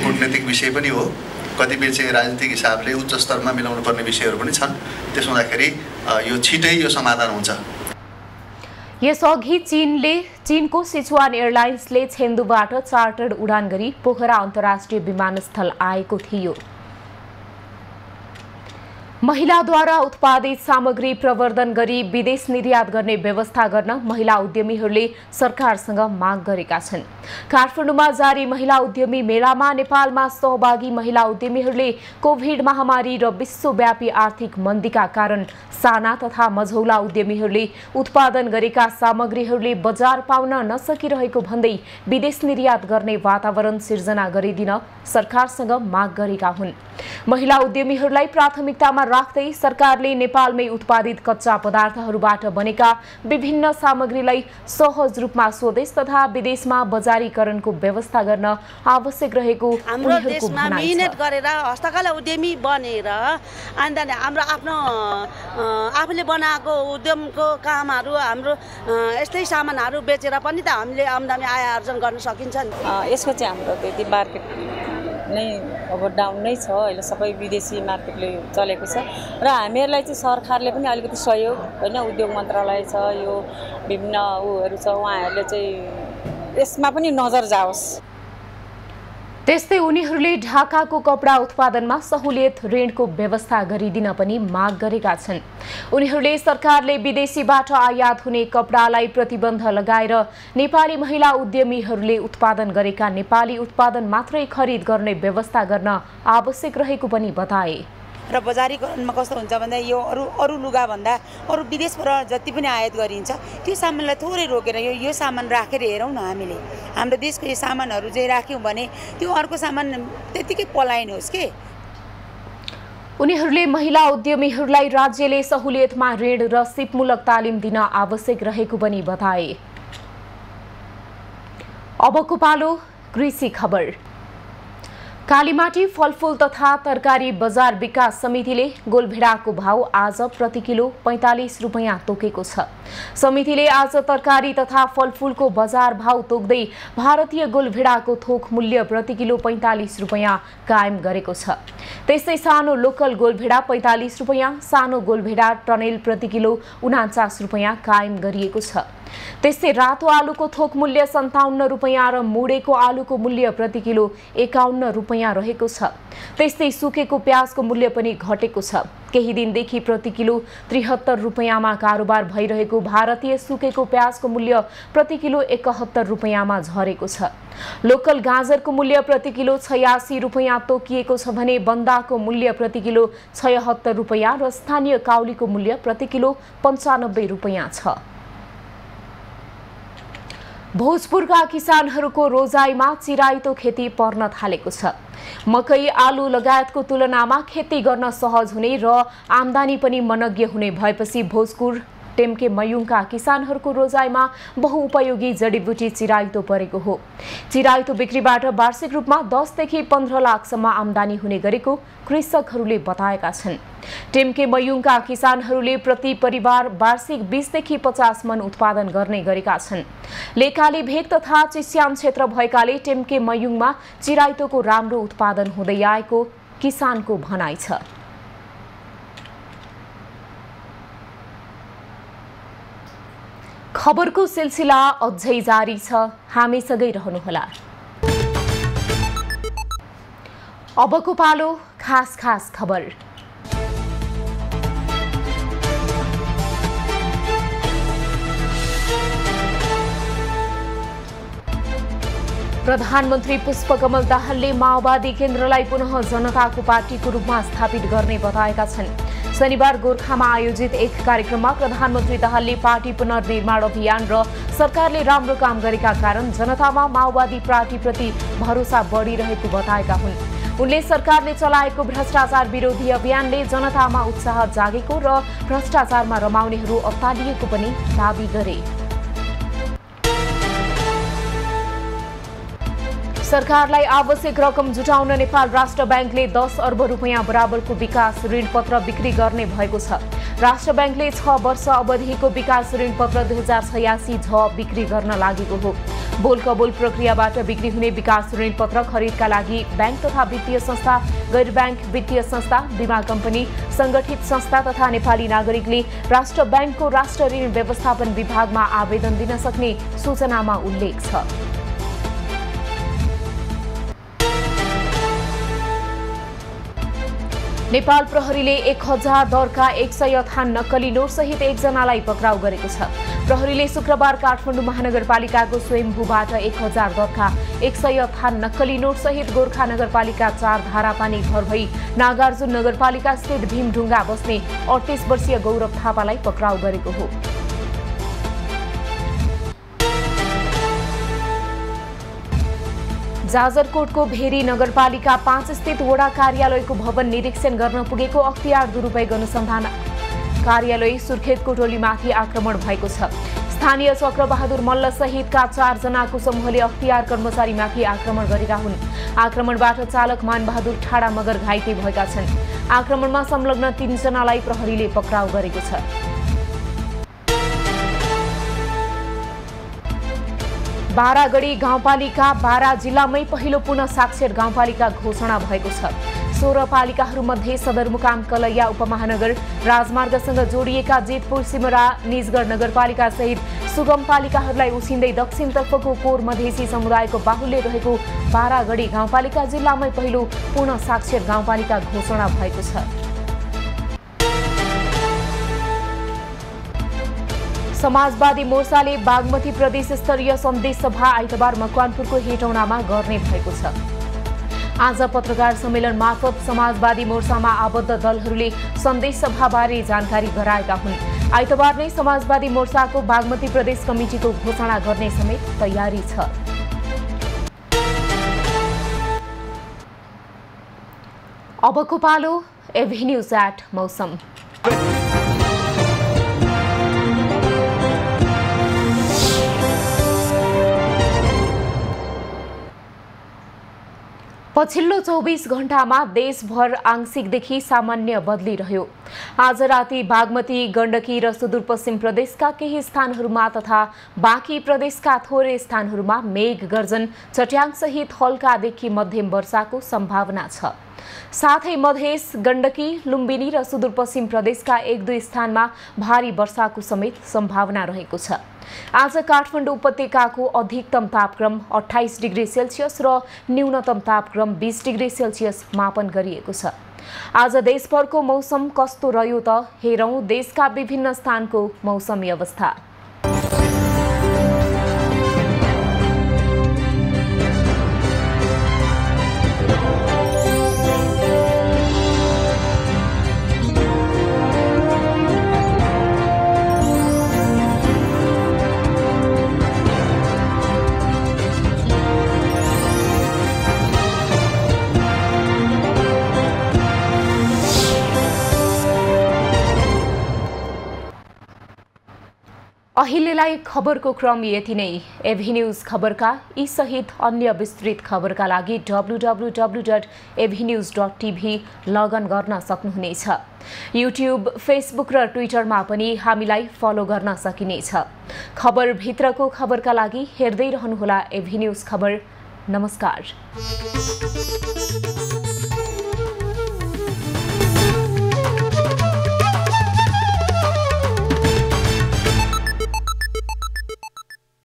U: कूटनीतिक विषय पनि हो, कतिपय चाहिँ राजनीतिक हिसाबले उच्च स्तरमा मिलाउनु पर्ने विषयहरू पनि छन्। त्यसो हुँदाखेरि यो छिटै यो समाधान हुन्छ।
A: यसअघि चीनको सिचुवान एयरलाइन्सले छेन्दुबाट चार्टर्ड उडान गरी पोखरा अन्तर्राष्ट्रिय विमानस्थल आएको थियो। महिलाद्वारा उत्पादित सामग्री प्रवर्धन गरी विदेश निर्यात गर्ने व्यवस्था गर्न महिला उद्यमीहरूले सरकारसँग माग गरेका छन्। काठमाडौँमा जारी महिला उद्यमी मेलामा नेपालमा सहभागी महिला उद्यमीहरूले कोभिड महामारी र विश्वव्यापी आर्थिक मन्दीका कारण साना तथा मझौला उद्यमीहरूले उत्पादन गरेका सामग्रीहरूले बजार पाउन नसकिरहेको भन्दै विदेश निर्यात गर्ने वातावरण सिर्जना गरिदिन सरकारसँग माग गरेका हुन्। महिला उद्यमीहरूलाई प्राथमिकतामा राख्दै सरकारले नेपालमै उत्पादित कच्चा पदार्थहरूबाट बनेका विभिन्न सामग्रीलाई सहज रूपमा स्वदेश तथा विदेशमा बजारीकरणको व्यवस्था गर्न आवश्यक रहेको
V: हाम्रो देशमा मेहनत गरेर हस्तकला उद्यमी बनेर अनि हाम्रो आफ्नो आफूले बनाएको उद्यमको कामहरू हाम्रो यस्तै सामानहरू बेचेर पनि त हामीले आम्दानी आय आर्जन गर्न सकिन्छ नि।
W: यसको चाहिँ हाम्रो त्यति मार्केट नै अब डाउन नै छ, अहिले सबै विदेशी मार्केटले चलेको छ र हामीहरूलाई चाहिँ सरकारले पनि अलिकति सहयोग होइन, उद्योग मन्त्रालय छ, यो विभिन्न उहरू छ, उहाँहरूले चाहिँ यसमा पनि नजर जाओस्।
A: त्यस्तै उनीहरूले ढाकाको कपडा उत्पादनमा सहुलियत ऋणको व्यवस्था गरिदिन पनि माग गरेका छन्। उनीहरूले सरकारले विदेशीबाट आयात हुने कपडालाई प्रतिबन्ध लगाएर नेपाली महिला उद्यमीहरूले उत्पादन गरेका नेपाली उत्पादन मात्रै खरिद गर्ने व्यवस्था गर्न आवश्यक रहेको पनि बताए।
B: र बजारीकरणमा कस्तो हुन्छ भन्दा यो अरू लुगा भन्दा अरू विदेशबाट जति पनि आयात गरिन्छ त्यो सामानलाई थोरै रोकेर यो सामान राखेर हेरौँ न। हामीले हाम्रो देशको यो सामानहरू चाहिँ राख्यौँ भने त्यो अर्को सामान त्यतिकै पलायन होस् के।
A: उनीहरूले महिला उद्यमीहरूलाई राज्यले सहुलियतमा ऋण र सिपमूलक तालिम दिन आवश्यक रहेको पनि बताए। अबको पालो कृषि खबर। कालीमाटी फलफूल तथा तरकारी बजार विकास समितिले गोलभेडाको भाव आज प्रति किलो 45 रुपैयाँ तोकेको छ। समितिले आज तरकारी तथा फलफूलको बजार भाव तोक्दै भारतीय गोलभेडाको थोक मूल्य प्रति किलो 45 रुपैयाँ कायम गरेको छ। त्यस्तै सानो लोकल गोलभेडा 45 रुपैयाँ, सानो गोलभेडा टनेल प्रति किलो 49 रुपैयाँ कायम गरिएको छ। त्यस्तै रातो आलुको थोक मूल्य 57 रुपैयाँ र मुडेको आलुको मूल्य प्रति किलो 51 रुपैयाँ रहेको छ। त्यस्तै सुकेको प्याजको मूल्य पनि घटेको छ। केही दिनदेखि प्रति किलो 73 रुपैयाँमा कारोबार भइरहेको भारतीय सुकेको प्याजको मूल्य प्रति किलो 71 रुपैयाँमा झरेको छ। लोकल गाजरको मूल्य प्रति किलो 86 रुपैयाँ तोकिएको छ भने बन्दाको मूल्य प्रति किलो 76 रुपैयाँ र स्थानीय काउलीको मूल्य प्रति किलो 95 रुपैयाँ छ। भोजपुरका किसानहरूको रोजाइमा चिराइतो खेती पर्न थालेको छ। मकै, आलु लगायतको तुलनामा खेती गर्न सहज हुने र आम्दानी पनि मनग्य हुने भएपछि भोजपुर टेम्के मयुङका किसानहरूको रोजाइमा बहुउपयोगी जडीबुटी चिराइतो परेको हो। चिराइतो बिक्रीबाट वार्षिक रूपमा 10 देखि 15 लाखसम्म आम्दानी हुने गरेको कृषकहरूले बताएका छन्। टेम्के मयुङका किसानहरूले प्रति परिवार वार्षिक 20 देखि 50 मन उत्पादन गर्ने गरेका छन्। लेकाली भेग तथा चिस्याम क्षेत्र भएकाले टेम्के मयुङमा चिराइतोको राम्रो उत्पादन हुँदै आएको किसानको भनाइ छ। खबरको सिलसिला अझै जारी छ, हामीसँगै रहनुहोला। अबको पालो खास खबर। प्रधानमन्त्री पुष्पकमल दाहालले माओवादी केन्द्रलाई पुनः जनताको पार्टीको रूपमा स्थापित गर्ने बताएका छन्। शनिबार गोरखामा आयोजित एक कार्यक्रममा प्रधानमन्त्री दाहालले पार्टी पुनर्निर्माण अभियान र सरकारले राम्रो काम गरेका कारण जनतामा माओवादी पार्टीप्रति भरोसा बढिरहेको बताएका हुन्। उनले सरकारले चलाएको भ्रष्टाचार विरोधी अभियानले जनतामा उत्साह जागेको र भ्रष्टाचारमा रमाउनेहरू अत्तालिएको पनि दाबी गरे। सरकारलाई आवश्यक रकम जुटाउन नेपाल राष्ट्र ब्याङ्कले 10 अर्ब रुपैयाँ बराबरको विकास ऋणपत्र बिक्री गर्ने भएको छ। राष्ट्र ब्याङ्कले 6 वर्ष अवधिको विकास ऋणपत्र 2086 झ बिक्री गर्न लागेको हो। बोल कबोल प्रक्रियाबाट बिक्री हुने विकास ऋणपत्र खरिदका लागि ब्याङ्क तथा वित्तीय संस्था, गैर ब्याङ्क वित्तीय संस्था, बीमा कम्पनी, संगठित संस्था तथा नेपाली नागरिकले राष्ट्र ब्याङ्कको राष्ट्र ऋण व्यवस्थापन विभागमा आवेदन दिन सक्ने सूचनामा उल्लेख छ। नेपाल प्रहरीले 1000 दरका 158 नक्कली नोटसहित एकजनालाई पक्राउ गरेको छ। प्रहरीले शुक्रबार काठमाडौँ महानगरपालिकाको स्वयम्भूबाट 1000 दरका 158 नक्कली नोटसहित गोर्खा नगरपालिका 4 धारापानी घर भई नागार्जुन नगरपालिका स्थित भीमढुङ्गा बस्ने 38 वर्षीय गौरव थापालाई पक्राउ गरेको हो। जाजरकोटको भेरी नगरपालिका 5 स्थित वडा कार्यालयको भवन निरीक्षण गर्न पुगेको अख्तियार दुरुपयोग अनुसन्धान कार्यालय सुर्खेतको टोलीमाथि आक्रमण भएको छ। स्थानीय चक्रबहादुर मल्ल सहितका 4 जनाको समूहले अख्तियार कर्मचारीमाथि आक्रमण गरेका हुन्। आक्रमणबाट चालक मानबहादुर ठाडा मगर घाइते भएका छन्। आक्रमणमा संलग्न 3 जनालाई प्रहरीले पक्राउ गरेको छ। बारागढी गाउँपालिका बारा जिल्लामै पहिलो पुनः साक्षर गाउँपालिका घोषणा भएको छ। 16 पालिकाहरूमध्ये सदरमुकाम कलैया उपमहानगर राजमार्गसँग जोडिएका जेतपुर सिमरा निजगढ नगरपालिका सहित सुगम पालिकाहरूलाई उसिन्दै दक्षिणतर्फको कोर मधेसी समुदायको बाहुल्य रहेको बारागढी गाउँपालिका जिल्लामै पहिलो पूर्ण साक्षर गाउँपालिका घोषणा भएको छ। समाजवादी मोर्चाले बागमती प्रदेश स्तरीय सन्देश सभा आइतबार मकवानपुरको हेटौडामा गर्ने भएको छ। आज पत्रकार सम्मेलन मार्फत समाजवादी मोर्चामा आबद्ध दलहरूले सन्देश सभाबारे जानकारी गराएका हुन्। आइतबार नै समाजवादी मोर्चाको बागमती प्रदेश कमिटीको घोषणा गर्ने समेत तयारी छ। अबको पालो एभेन्यूज एट मौसम। पछिल्लो 24 घण्टामा देशभर आंशिकदेखि सामान्य बदली रह्यो। आज राति बागमती, गण्डकी र सुदूरपश्चिम प्रदेशका केही स्थानहरूमा तथा बाँकी प्रदेशका थोरै स्थानहरूमा मेघ गर्जन, चट्याङसहित हल्कादेखि मध्यम वर्षाको सम्भावना छ। साथै मधेस, गण्डकी, लुम्बिनी र सुदूरपश्चिम प्रदेशका 1-2 स्थानमा भारी वर्षाको समेत सम्भावना रहेको छ। आज काठमाडौँ उपत्यकाको अधिकतम तापक्रम 28 डिग्री सेल्सियस र न्यूनतम तापक्रम 20 डिग्री सेल्सियस मापन गरिएको छ। आज देशभरको मौसम कस्तो रह्यो त हेरौं देशका विभिन्न स्थानको मौसमी अवस्था। अहिलेलाई खबरको क्रम यति नै। एभेन्यूज खबरका यी सहित अन्य विस्तृत खबरका लागि www.avenews.tv लगइन गर्न सक्नुहुनेछ। युट्युब, फेसबुक र ट्विटरमा पनि हामीलाई फलो गर्न सकिनेछ। खबरभित्रको खबरका लागि हेर्दै रहनुहोला एभेन्यूज खबर। नमस्कार।